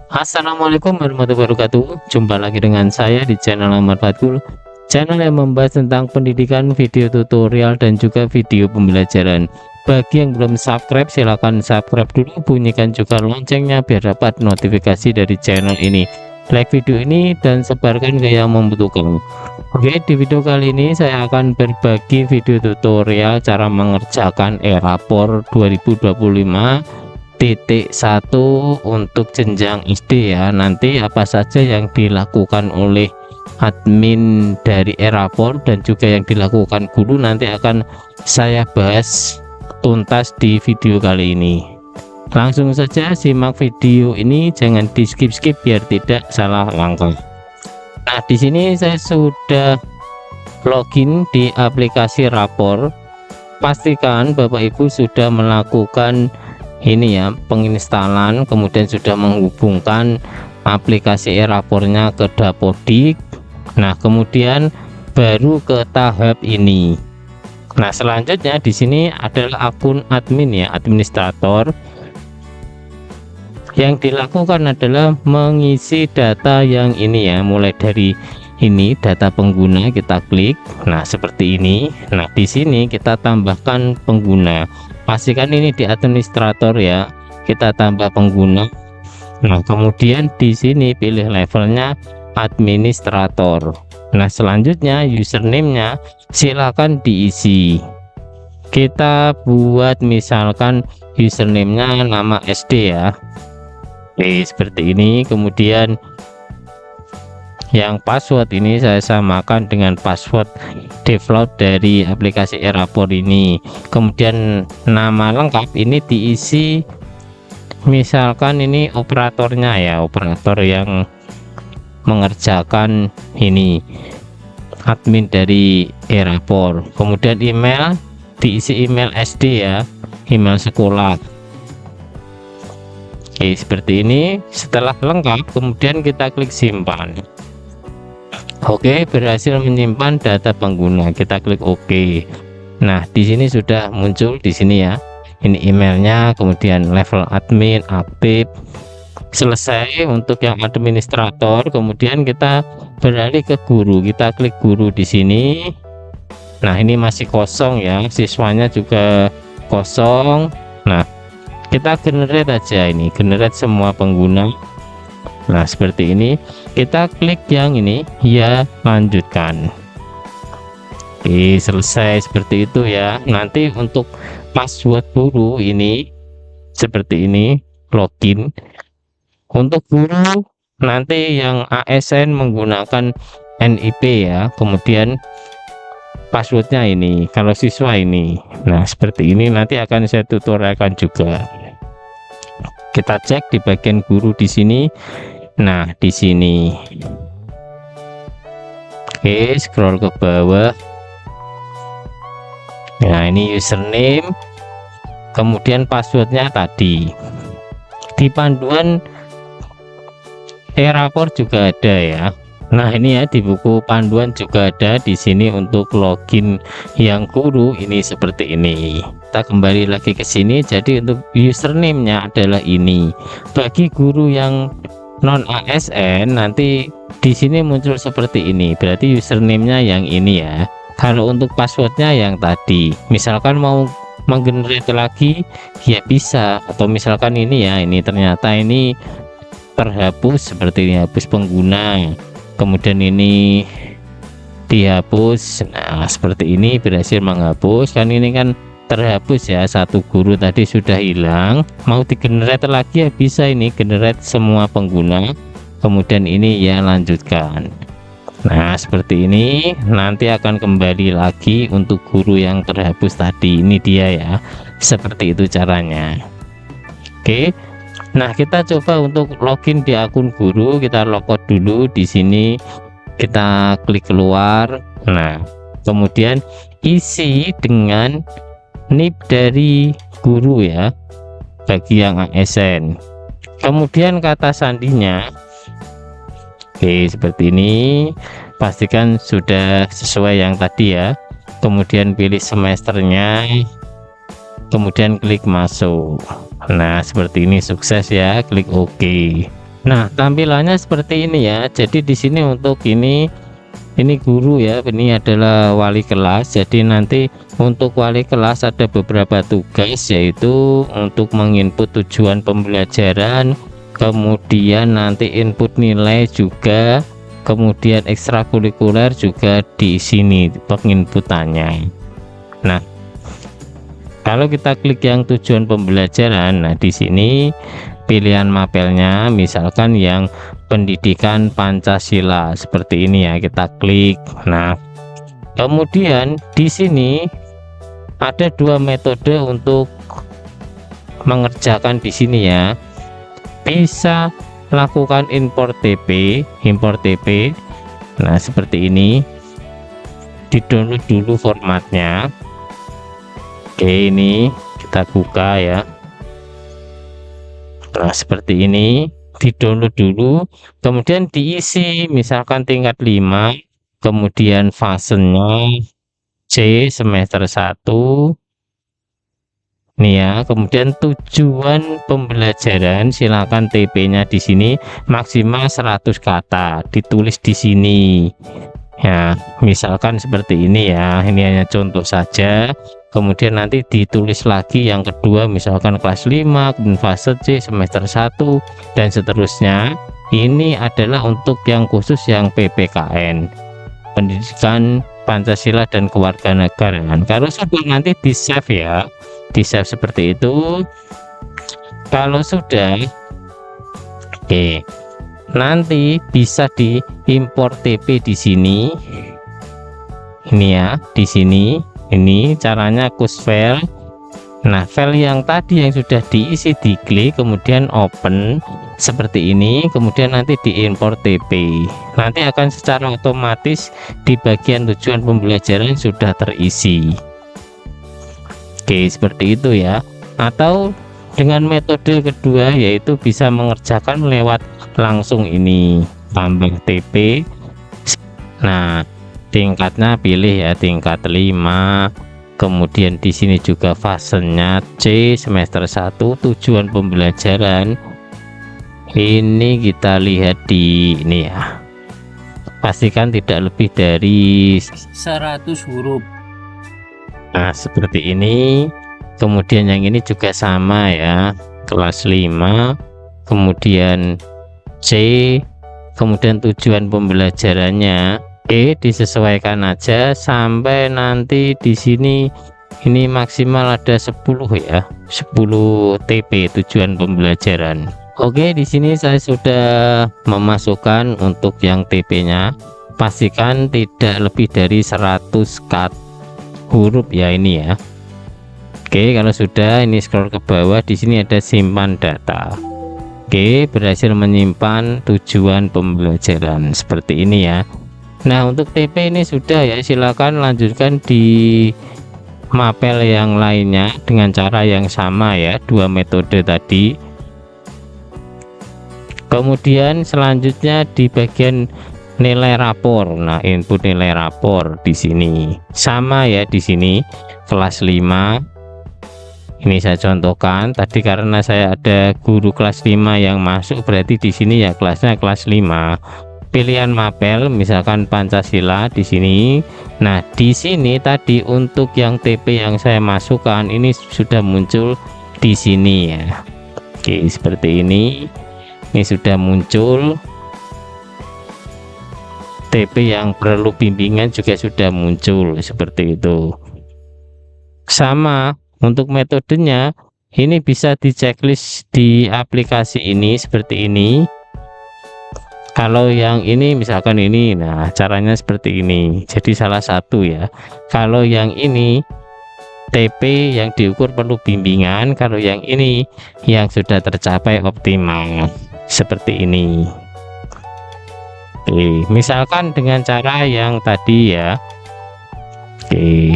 Assalamualaikum warahmatullahi wabarakatuh. Jumpa lagi dengan saya di channel Ahmad Fatkul, channel yang membahas tentang pendidikan, video tutorial dan juga video pembelajaran. Bagi yang belum subscribe, silahkan subscribe dulu, bunyikan juga loncengnya biar dapat notifikasi dari channel ini. Like video ini dan sebarkan ke yang membutuhkan. Oke, di video kali ini saya akan berbagi video tutorial cara mengerjakan e-rapor 2025 titik 1 untuk jenjang SD ya. Nanti apa saja yang dilakukan oleh admin dari e-rapor dan juga yang dilakukan guru nanti akan saya bahas tuntas di video kali ini. Langsung saja simak video ini, jangan di skip biar tidak salah langkah. Nah, di sini saya sudah login di aplikasi rapor. Pastikan Bapak Ibu sudah melakukan ini ya, penginstalan, kemudian sudah menghubungkan aplikasi e-rapornya ke Dapodik. Nah, kemudian baru ke tahap ini. Nah, selanjutnya di sini adalah akun admin ya, administrator. Yang dilakukan adalah mengisi data yang ini ya, mulai dari ini data pengguna kita klik. Nah, seperti ini. Nah, di sini kita tambahkan pengguna. Pastikan ini di administrator ya, kita tambah pengguna. Nah, kemudian di sini pilih levelnya administrator. Nah, selanjutnya username-nya silakan diisi. Kita buat misalkan username-nya nama SD ya. Oke, seperti ini. Kemudian yang password ini saya samakan dengan password default dari aplikasi e-rapor ini. Kemudian nama lengkap ini diisi, misalkan ini operatornya ya, operator yang mengerjakan ini, admin dari e-rapor. Kemudian email diisi email SD ya, email sekolah. Oke, seperti ini. Setelah lengkap kemudian kita klik simpan. Oke, berhasil menyimpan data pengguna. Kita klik OK. Nah, di sini sudah muncul di sini ya. Ini emailnya, kemudian level admin aktif. Selesai untuk yang administrator. Kemudian kita beralih ke guru. Kita klik guru di sini. Nah, ini masih kosong ya. Siswanya juga kosong. Nah, kita generate aja ini, generate semua pengguna. Nah, seperti ini. Kita klik yang ini ya, lanjutkan. Oke, selesai seperti itu ya. Nanti untuk password guru ini seperti ini, login. Untuk guru nanti yang ASN menggunakan NIP ya, kemudian passwordnya ini, kalau siswa ini. Nah, seperti ini nanti akan saya tutorialkan juga. Kita cek di bagian guru di sini. Nah, di sini. Oke, scroll ke bawah. Nah, ini username. Kemudian passwordnya tadi. Di panduan e-rapor juga ada ya. Nah, ini ya di buku panduan juga ada di sini untuk login yang guru ini seperti ini. Kita kembali lagi ke sini. Jadi untuk username-nya adalah ini. Bagi guru yang non ASN nanti di sini muncul seperti ini, berarti username-nya yang ini ya. Kalau untuk passwordnya yang tadi, misalkan mau menggenerate lagi ya bisa, atau misalkan ini ya, ini ternyata ini terhapus seperti ini, hapus pengguna, kemudian ini dihapus. Nah, seperti ini berhasil menghapus, kan ini kan terhapus ya, satu guru tadi sudah hilang. Mau digenerate lagi ya bisa, ini generate semua pengguna, kemudian ini ya lanjutkan. Nah, seperti ini nanti akan kembali lagi untuk guru yang terhapus tadi. Ini dia ya, seperti itu caranya. Oke, nah kita coba untuk login di akun guru. Kita logout dulu di sini, kita klik keluar. Nah, kemudian isi dengan NIP dari guru ya, bagi yang ASN. Kemudian kata sandinya, oke seperti ini. Pastikan sudah sesuai yang tadi ya. Kemudian pilih semesternya, kemudian klik masuk. Nah, seperti ini, sukses ya, klik OK. Nah, tampilannya seperti ini ya. Jadi di sini untuk ini guru ya, ini adalah wali kelas. Jadi nanti untuk wali kelas ada beberapa tugas, yaitu untuk menginput tujuan pembelajaran, kemudian nanti input nilai juga, kemudian ekstrakurikuler juga di sini penginputannya. Nah, kalau kita klik yang tujuan pembelajaran, nah di sini pilihan mapelnya misalkan yang pendidikan Pancasila seperti ini ya, kita klik. Nah, kemudian di sini ada dua metode untuk mengerjakan di sini ya. Bisa lakukan import TP. Nah, seperti ini. Di-download dulu formatnya. Oke, ini kita buka ya. Nah, seperti ini, di-download dulu, kemudian diisi misalkan tingkat 5, kemudian fasenya C semester 1 nih ya, kemudian tujuan pembelajaran silakan TP-nya di sini maksimal 100 kata, ditulis di sini. Ya, misalkan seperti ini ya, ini hanya contoh saja. Kemudian nanti ditulis lagi yang kedua, misalkan kelas 5, kemudian fase C semester 1 dan seterusnya. Ini adalah untuk yang khusus yang PPKN, pendidikan Pancasila dan kewarganegaraan. Kalau sudah nanti di save ya, di save seperti itu. Kalau sudah oke, nanti bisa diimport TP di sini. Ini ya, di sini. Ini caranya cus file. Nah, file yang tadi yang sudah diisi diklik, kemudian open seperti ini, kemudian nanti diimport TP. Nanti akan secara otomatis di bagian tujuan pembelajaran sudah terisi. Oke, seperti itu ya. Atau dengan metode kedua, yaitu bisa mengerjakan lewat langsung ini, tambah TP. Nah, tingkatnya pilih ya, tingkat 5. Kemudian di sini juga fasenya C semester 1, tujuan pembelajaran. Ini kita lihat di ini ya. Pastikan tidak lebih dari 100 huruf. Nah, seperti ini. Kemudian yang ini juga sama ya, kelas 5, kemudian C, kemudian tujuan pembelajarannya disesuaikan aja sampai nanti di sini ini maksimal ada 10 ya, 10 TP tujuan pembelajaran. Oke, di sini saya sudah memasukkan untuk yang TP-nya. Pastikan tidak lebih dari 100 huruf ya ini ya. Oke, kalau sudah ini scroll ke bawah, di sini ada simpan data. Oke, berhasil menyimpan tujuan pembelajaran seperti ini ya. Nah, untuk TP ini sudah ya, silakan lanjutkan di mapel yang lainnya dengan cara yang sama ya, dua metode tadi. Kemudian selanjutnya di bagian nilai rapor. Nah, input nilai rapor di sini sama ya, di sini kelas 5. Ini saya contohkan tadi karena saya ada guru kelas 5 yang masuk, berarti di sini ya kelasnya kelas 5. Pilihan mapel misalkan Pancasila di sini. Nah, di sini tadi untuk yang TP yang saya masukkan ini sudah muncul di sini ya. Oke, seperti ini. Ini sudah muncul. TP yang perlu bimbingan juga sudah muncul seperti itu. Sama untuk metodenya, ini bisa di checklist di aplikasi ini seperti ini. Kalau yang ini misalkan ini, nah caranya seperti ini, jadi salah satu ya. Kalau yang ini TP yang diukur perlu bimbingan, kalau yang ini yang sudah tercapai optimal seperti ini. Oke, misalkan dengan cara yang tadi ya. Oke,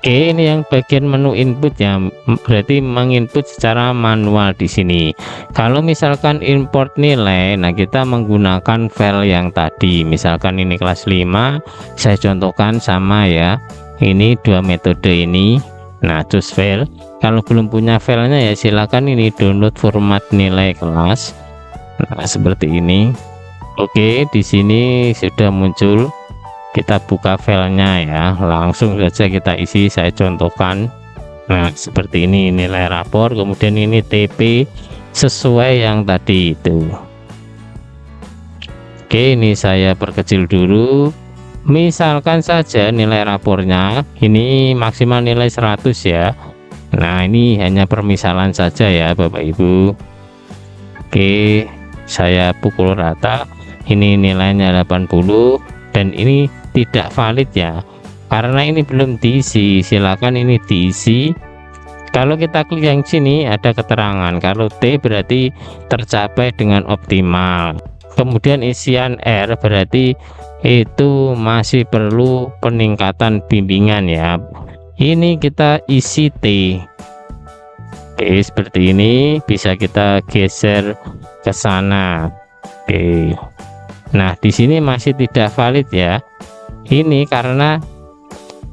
ini yang bagian menu input ya, berarti menginput secara manual di sini. Kalau misalkan import nilai, nah kita menggunakan file yang tadi, misalkan ini kelas 5, saya contohkan sama ya. Ini dua metode ini. Nah, choose file. Kalau belum punya filenya ya silakan ini download format nilai kelas. Nah, seperti ini. Oke, di sini sudah muncul. Kita buka filenya ya, langsung saja kita isi. Saya contohkan. Nah, seperti ini nilai rapor, kemudian ini TP sesuai yang tadi itu. Oke, ini saya perkecil dulu. Misalkan saja nilai rapornya ini maksimal nilai 100 ya. Nah, ini hanya permisalan saja ya Bapak Ibu. Oke, saya pukul rata. Ini nilainya 80 dan ini tidak valid ya, karena ini belum diisi. Silakan ini diisi. Kalau kita klik yang sini ada keterangan kalau T berarti tercapai dengan optimal. Kemudian isian R berarti itu masih perlu peningkatan bimbingan ya. Ini kita isi T. Oke, seperti ini bisa kita geser ke sana. Oke. Nah, di sini masih tidak valid ya. Ini karena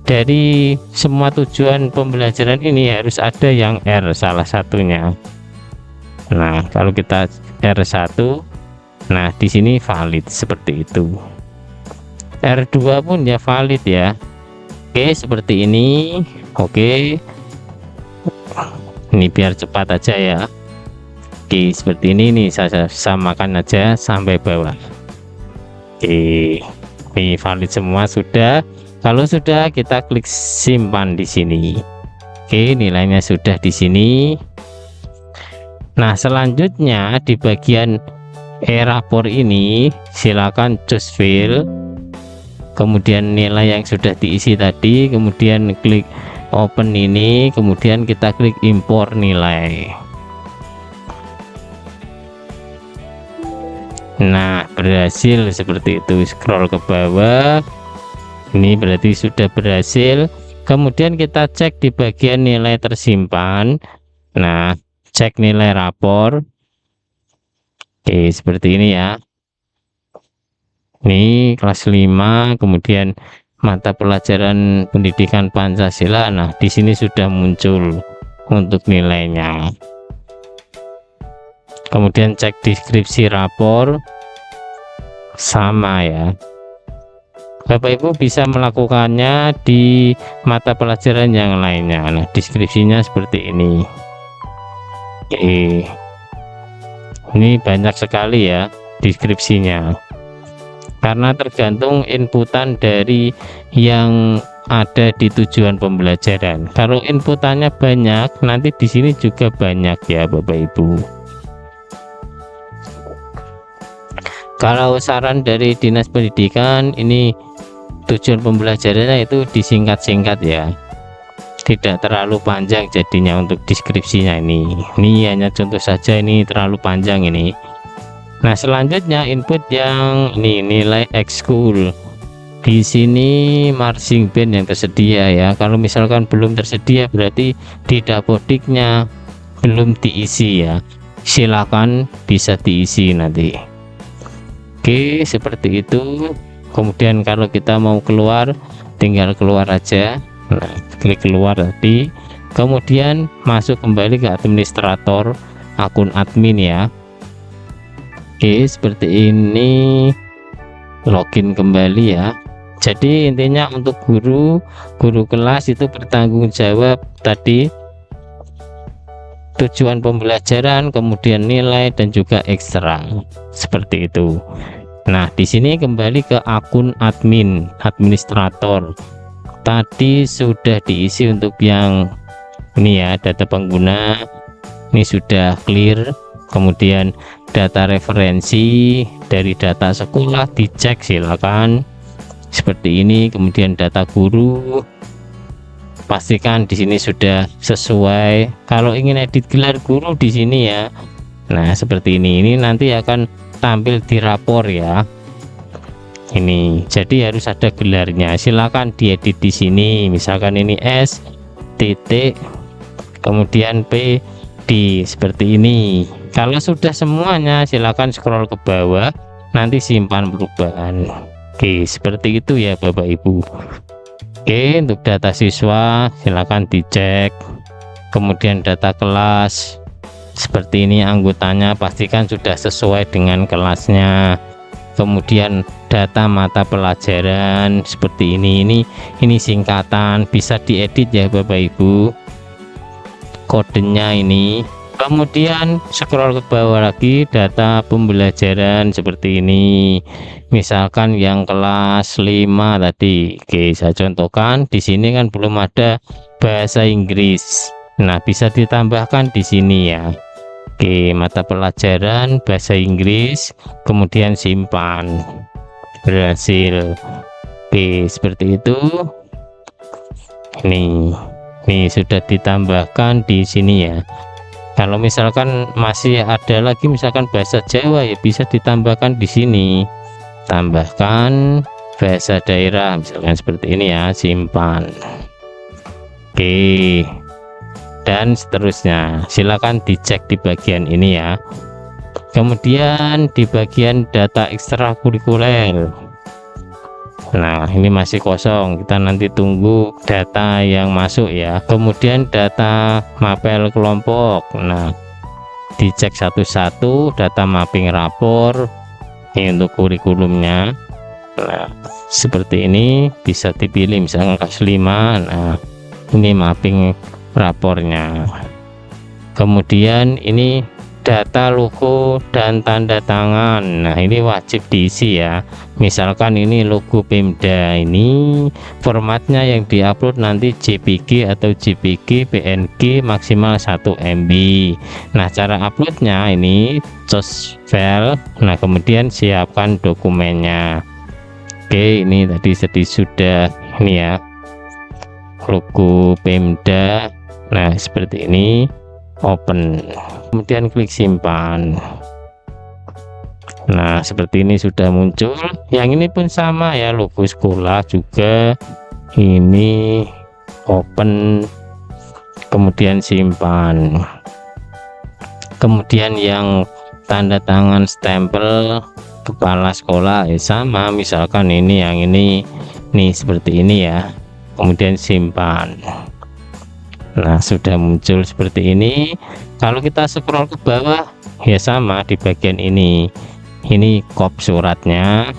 dari semua tujuan pembelajaran ini harus ada yang R salah satunya. Nah, kalau kita R1, nah di sini valid seperti itu. R2 pun ya valid ya. Oke, seperti ini. Oke. Ini biar cepat aja ya. Oke, seperti ini nih, saya samakan aja sampai bawah. Oke, ini valid semua sudah. Kalau sudah, kita klik simpan di sini. Oke, nilainya sudah di sini. Nah, selanjutnya di bagian rapor ini silakan choose file, kemudian nilai yang sudah diisi tadi, kemudian klik open ini, kemudian kita klik impor nilai. Nah, berhasil seperti itu. Scroll ke bawah, ini berarti sudah berhasil. Kemudian kita cek di bagian nilai tersimpan. Nah, cek nilai rapor. Oke, seperti ini ya. Ini kelas 5, kemudian mata pelajaran pendidikan Pancasila. Nah, di sini sudah muncul untuk nilainya. Kemudian cek deskripsi rapor, sama ya. Bapak Ibu bisa melakukannya di mata pelajaran yang lainnya. Nah, deskripsinya seperti ini. Oke, ini banyak sekali ya deskripsinya, karena tergantung inputan dari yang ada di tujuan pembelajaran. Kalau inputannya banyak, nanti di sini juga banyak ya Bapak Ibu. Kalau saran dari Dinas Pendidikan, ini tujuan pembelajarannya itu disingkat-singkat ya, tidak terlalu panjang jadinya untuk deskripsinya. Ini hanya contoh saja, ini terlalu panjang ini. Nah, selanjutnya input yang ini nilai ekskul. Di sini marching band yang tersedia ya. Kalau misalkan belum tersedia berarti di dapodiknya belum diisi ya. Silakan bisa diisi nanti. Oke, seperti itu. Kemudian kalau kita mau keluar, tinggal keluar aja. Nah, klik keluar tadi. Kemudian masuk kembali ke administrator akun admin ya. Oke, seperti ini. Login kembali ya. Jadi intinya untuk guru kelas itu bertanggung jawab tadi tujuan pembelajaran, kemudian nilai dan juga ekstra, seperti itu. Nah, di sini kembali ke akun administrator. Tadi sudah diisi untuk yang ini ya, data pengguna ini sudah clear. Kemudian data referensi dari data sekolah dicek, silakan seperti ini. Kemudian data guru, pastikan di sini sudah sesuai. Kalau ingin edit gelar guru di sini ya. Nah, seperti ini. Ini nanti akan tampil di rapor ya. Ini jadi harus ada gelarnya. Silakan diedit di sini. Misalkan ini S titik kemudian P D, seperti ini. Kalau sudah semuanya silakan scroll ke bawah, nanti simpan perubahan. Oke, seperti itu ya Bapak Ibu. Oke, untuk data siswa silakan dicek. Kemudian data kelas seperti ini, anggotanya pastikan sudah sesuai dengan kelasnya. Kemudian data mata pelajaran seperti ini singkatan, bisa diedit ya Bapak Ibu, kodenya ini. Kemudian scroll ke bawah lagi, data pembelajaran seperti ini, misalkan yang kelas 5 tadi. Oke, saya contohkan di sini kan belum ada bahasa Inggris, nah bisa ditambahkan di sini ya. Oke, mata pelajaran bahasa Inggris, kemudian simpan, berhasil. Oke, seperti itu. Ini sudah ditambahkan di sini ya. Kalau misalkan masih ada lagi misalkan bahasa Jawa ya bisa ditambahkan di sini. Tambahkan bahasa daerah misalkan seperti ini ya, simpan. Oke. Dan seterusnya. Silakan dicek di bagian ini ya. Kemudian di bagian data ekstrakurikuler. Nah, ini masih kosong, kita nanti tunggu data yang masuk ya. Kemudian data mapel kelompok, nah dicek satu-satu, data mapping rapor ini untuk kurikulumnya. Nah, seperti ini bisa dipilih misalnya kelas 5. Nah, ini mapping rapornya. Kemudian ini data logo dan tanda tangan. Nah, ini wajib diisi ya. Misalkan ini logo Pemda, ini formatnya yang diupload nanti JPG atau JPG PNG maksimal 1 MB. Nah, cara uploadnya ini choose file. Nah, kemudian siapkan dokumennya. Oke, ini tadi sudah ini ya, logo Pemda. Nah, seperti ini, open, kemudian klik simpan. Nah, seperti ini sudah muncul. Yang ini pun sama ya, logo sekolah juga. Ini open, kemudian simpan. Kemudian yang tanda tangan stempel kepala sekolah sama, misalkan ini yang ini nih seperti ini ya. Kemudian simpan. Nah, sudah muncul seperti ini. Kalau kita scroll ke bawah ya sama di bagian ini kop suratnya.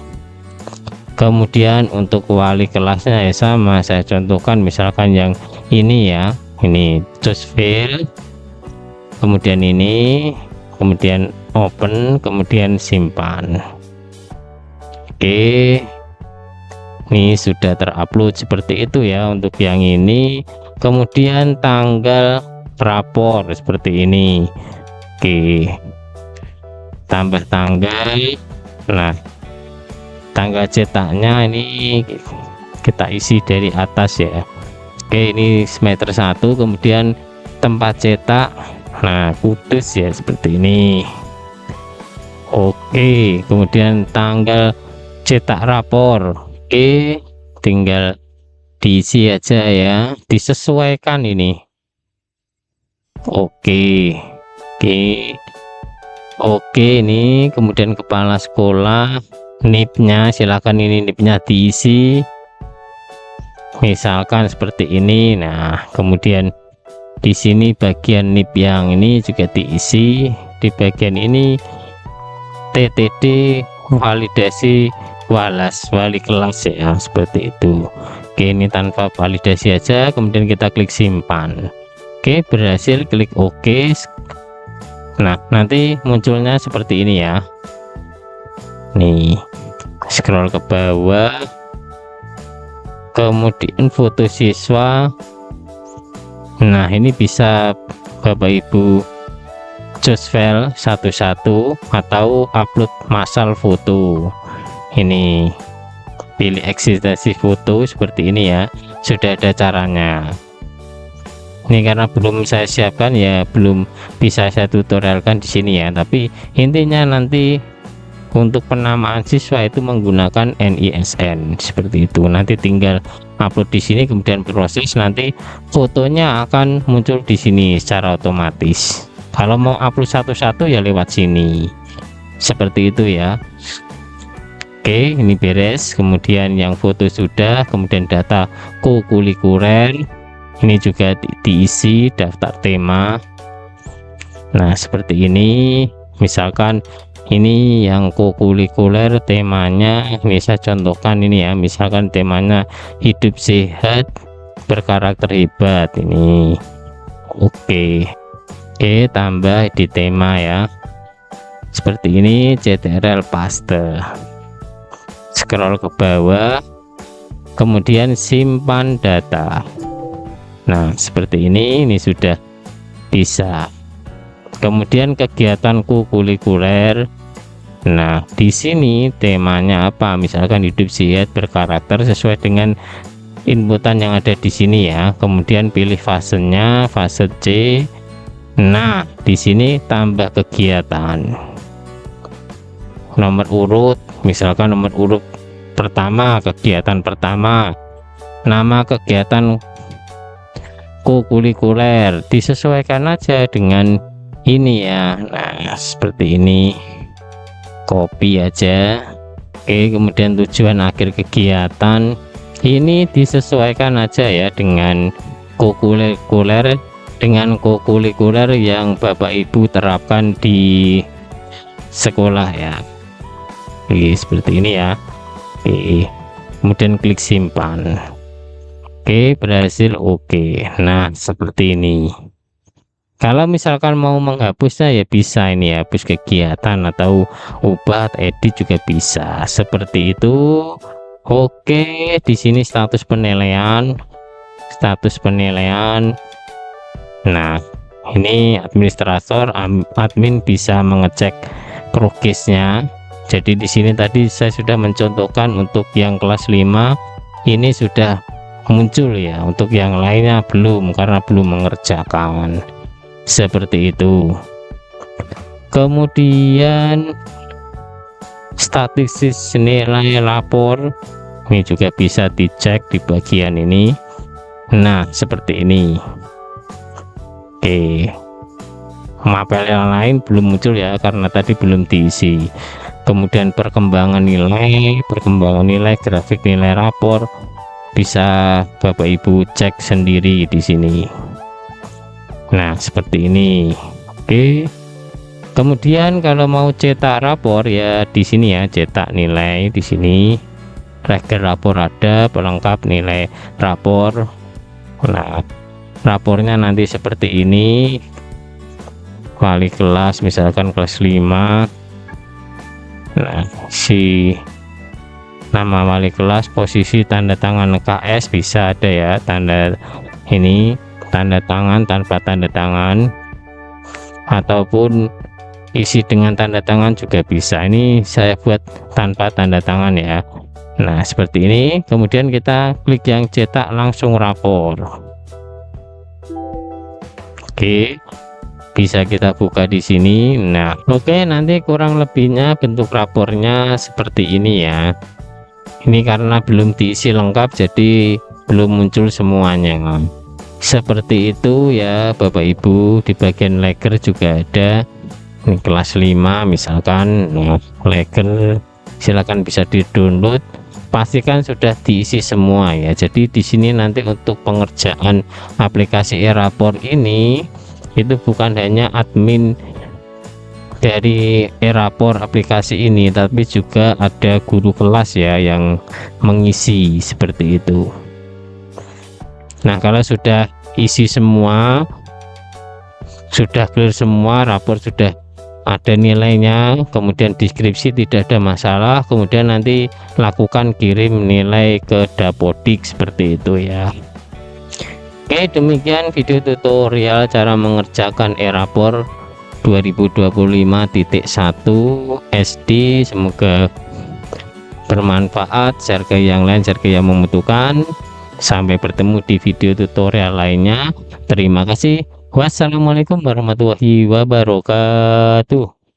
Kemudian untuk wali kelasnya ya sama, saya contohkan misalkan yang ini ya, ini choose file, kemudian ini, kemudian open, kemudian simpan. Oke, ini sudah terupload seperti itu ya untuk yang ini. Kemudian tanggal rapor seperti ini. Oke, tambah tanggal. Nah, tanggal cetaknya ini kita isi dari atas ya. Oke, ini semester 1, kemudian tempat cetak. Nah, Kudus ya seperti ini. Oke, kemudian tanggal cetak rapor. Oke, tinggal diisi aja ya, disesuaikan ini. Oke, ini kemudian kepala sekolah, NIP-nya silakan ini NIP-nya diisi misalkan seperti ini. Nah, kemudian di sini bagian NIP yang ini juga diisi. Di bagian ini TTD validasi wali kelas ya, seperti itu. Oke, ini tanpa validasi aja, kemudian kita klik simpan. Oke, berhasil, klik OK. Nah, nanti munculnya seperti ini ya. Nih, scroll ke bawah, kemudian foto siswa. Nah, ini bisa Bapak Ibu choose file satu-satu atau upload massal foto. Ini pilih eksistensi foto seperti ini ya, sudah ada caranya. Ini karena belum saya siapkan ya, belum bisa saya tutorialkan di sini ya, tapi intinya nanti untuk penamaan siswa itu menggunakan NISN seperti itu. Nanti tinggal upload di sini, kemudian proses, nanti fotonya akan muncul di sini secara otomatis. Kalau mau upload satu-satu ya lewat sini, seperti itu ya. Oke, ini beres. Kemudian yang foto sudah, kemudian data kokurikuler. Ini juga diisi daftar tema. Nah, seperti ini. Misalkan ini yang kokurikuler temanya, ini saya contohkan ini ya, misalkan temanya hidup sehat berkarakter hebat ini. Oke, tambah di tema ya, seperti ini. CTRL paste, scroll ke bawah, kemudian simpan data. Nah, seperti ini sudah bisa. Kemudian kegiatan kokurikuler. Nah, di sini temanya apa? Misalkan hidup sehat berkarakter, sesuai dengan inputan yang ada di sini ya. Kemudian pilih fasenya, fase C. Nah, di sini tambah kegiatan. Nomor urut, misalkan nomor urut pertama, kegiatan pertama, nama kegiatan kokurikuler, disesuaikan aja dengan ini ya. Nah, seperti ini, copy aja. Oke, kemudian tujuan akhir kegiatan ini disesuaikan aja ya dengan kokurikuler yang Bapak Ibu terapkan di sekolah ya. Oke, seperti ini ya. Oke, kemudian klik simpan. Oke, berhasil. Oke, nah seperti ini. Kalau misalkan mau menghapusnya ya bisa ini ya, hapus kegiatan atau ubah edit juga bisa seperti itu. Oke, di sini status penilaian. Nah, ini administrator, admin bisa mengecek progresnya. Jadi di sini tadi saya sudah mencontohkan untuk yang kelas 5 ini sudah muncul ya, untuk yang lainnya belum karena belum mengerjakan. Seperti itu. Kemudian statistik nilai lapor ini juga bisa dicek di bagian ini. Nah, seperti ini. Oke, mapel yang lain belum muncul ya karena tadi belum diisi. Kemudian perkembangan nilai, grafik nilai rapor bisa Bapak Ibu cek sendiri di sini. Nah, seperti ini. Oke. Kemudian kalau mau cetak rapor ya di sini ya, cetak nilai di sini. Reger rapor ada, pelengkap nilai rapor. Nah, rapornya nanti seperti ini. Wali kelas misalkan kelas 5. Nah, si nama wali kelas, posisi tanda tangan KS bisa ada ya, tanda ini tanda tangan tanpa tanda tangan, ataupun isi dengan tanda tangan juga bisa. Ini saya buat tanpa tanda tangan ya. Nah, seperti ini. Kemudian kita klik yang cetak langsung rapor. Oke, bisa kita buka di sini. Nah, oke, nanti kurang lebihnya bentuk rapornya seperti ini ya. Ini karena belum diisi lengkap jadi belum muncul semuanya. Seperti itu ya Bapak Ibu. Di bagian leger juga ada. Ini kelas 5 misalkan. Nah, leger silakan bisa di-download. Pastikan sudah diisi semua ya. Jadi di sini nanti untuk pengerjaan aplikasi e-rapor ini itu bukan hanya admin dari e-rapor aplikasi ini, tapi juga ada guru kelas ya yang mengisi seperti itu. Nah, kalau sudah isi semua, sudah clear semua, rapor sudah ada nilainya, kemudian deskripsi tidak ada masalah, kemudian nanti lakukan kirim nilai ke Dapodik seperti itu ya. Oke, demikian video tutorial cara mengerjakan e-rapor 2025.1 SD. Semoga bermanfaat. Share ke yang lain, share ke yang membutuhkan. Sampai bertemu di video tutorial lainnya. Terima kasih. Wassalamualaikum warahmatullahi wabarakatuh.